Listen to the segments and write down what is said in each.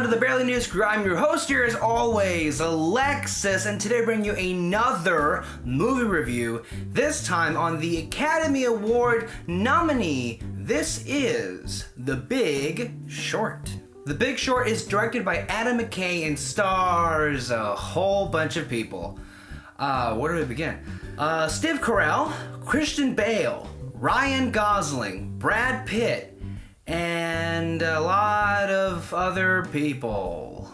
to the Barely News Crew. I'm your host here as always, Alexis, and today I bring you another movie review, this time on the Academy Award nominee. This is The Big Short. The Big Short is directed by Adam McKay and stars a whole bunch of people. Where do we begin? Steve Carell, Christian Bale, Ryan Gosling, Brad Pitt, and a lot of other people.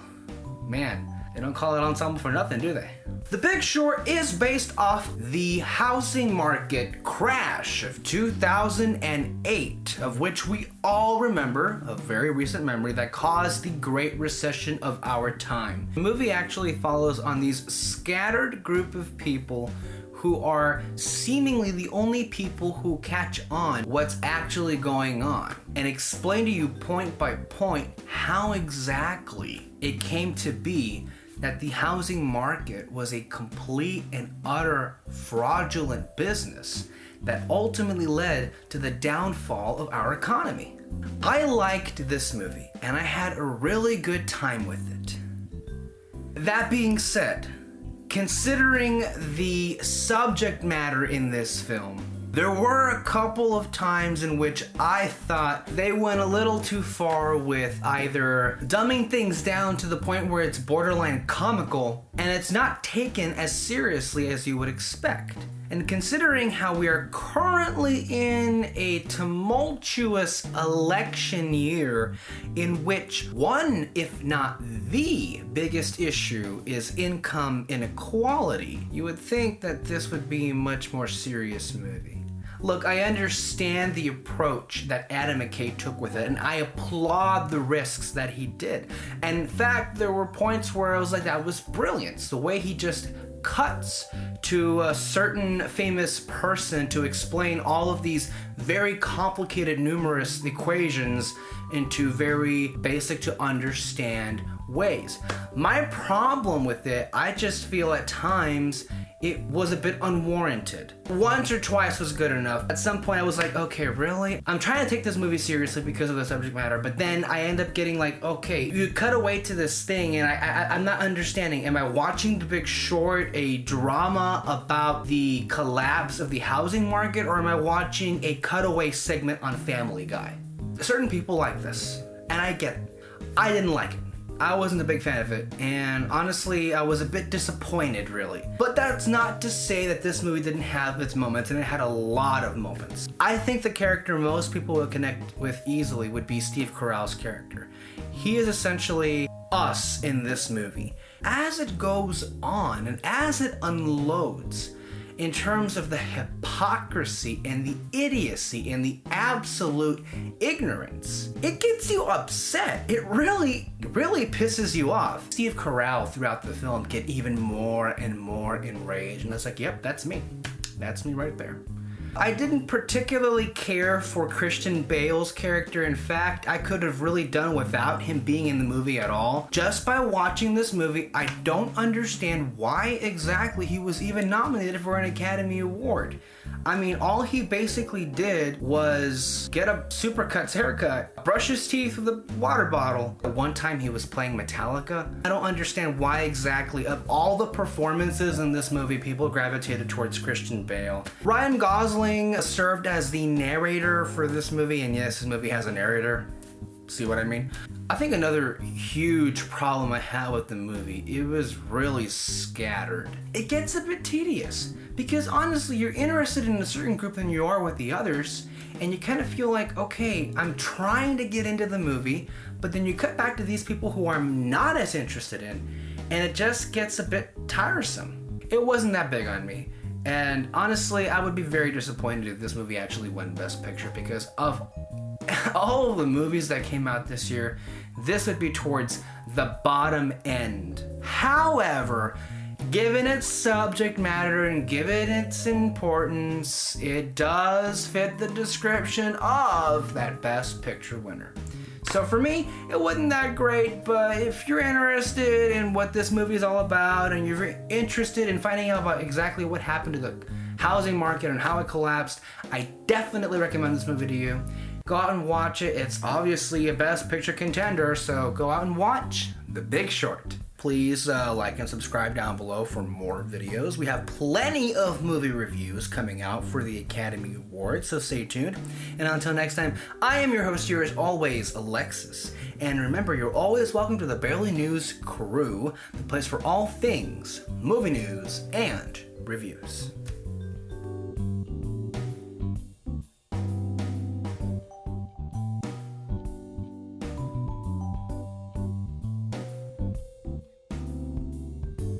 Man, they don't call it ensemble for nothing, do they? The Big Short is based off the housing market crash of 2008, of which we all remember, a very recent memory, that caused the Great Recession of our time. The movie actually follows on these scattered group of people who are seemingly the only people who catch on what's actually going on, and explain to you point by point how exactly it came to be that the housing market was a complete and utter fraudulent business that ultimately led to the downfall of our economy. I liked this movie, and I had a really good time with it. That being said, considering the subject matter in this film, there were a couple of times in which I thought they went a little too far with either dumbing things down to the point where it's borderline comical and it's not taken as seriously as you would expect. And considering how we are currently in a tumultuous election year in which one, if not the biggest issue, is income inequality, you would think that this would be a much more serious movie. Look, I understand the approach that Adam McKay took with it, and I applaud the risks that he did. And in fact, there were points where I was like, that was brilliant. The way he just cuts to a certain famous person to explain all of these very complicated numerous equations into very basic to understand ways. My problem with it, I just feel at times it was a bit unwarranted. Once or twice was good enough. At some point I was like, okay, really? I'm trying to take this movie seriously because of the subject matter, but then I end up getting like, okay, you cut away to this thing and I'm not understanding. Am I watching The Big Short, a drama about the collapse of the housing market, or am I watching a cutaway segment on Family Guy? Certain people like this, and I get it. I didn't like it. I wasn't a big fan of it, and honestly, I was a bit disappointed, really. But that's not to say that this movie didn't have its moments, and it had a lot of moments. I think the character most people would connect with easily would be Steve Carell's character. He is essentially us in this movie. As it goes on, and as it unloads, in terms of the hypocrisy and the idiocy and the absolute ignorance, it gets you upset. It really pisses you off. Steve Carell throughout the film get even more and more enraged, and it's like, yep, that's me. That's me right there. I didn't particularly care for Christian Bale's character. In fact, I could have really done without him being in the movie at all. Just by watching this movie, I don't understand why exactly he was even nominated for an Academy Award. I mean, all he basically did was get a Supercuts haircut, brush his teeth with a water bottle. One time he was playing Metallica. I don't understand why exactly, of all the performances in this movie, people gravitated towards Christian Bale. Ryan Gosling served as the narrator for this movie, and yes, this movie has a narrator. See what I mean? I think another huge problem I had with the movie, it was really scattered. It gets a bit tedious because honestly, you're interested in a certain group than you are with the others, and you kind of feel like, okay, I'm trying to get into the movie, but then you cut back to these people who I'm not as interested in, and it just gets a bit tiresome. It wasn't that big on me. And honestly, I would be very disappointed if this movie actually won Best Picture, because of all of the movies that came out this year, this would be towards the bottom end. However, given its subject matter and given its importance, it does fit the description of that Best Picture winner. So for me, it wasn't that great, but if you're interested in what this movie is all about and you're interested in finding out about exactly what happened to the housing market and how it collapsed, I definitely recommend this movie to you. Go out and watch it. It's obviously a Best Picture contender, so go out and watch The Big Short. Please like and subscribe down below for more videos. We have plenty of movie reviews coming out for the Academy Awards, so stay tuned. And until next time, I am your host here as always, Alexis. And remember, you're always welcome to the Barely News crew, the place for all things movie news and reviews.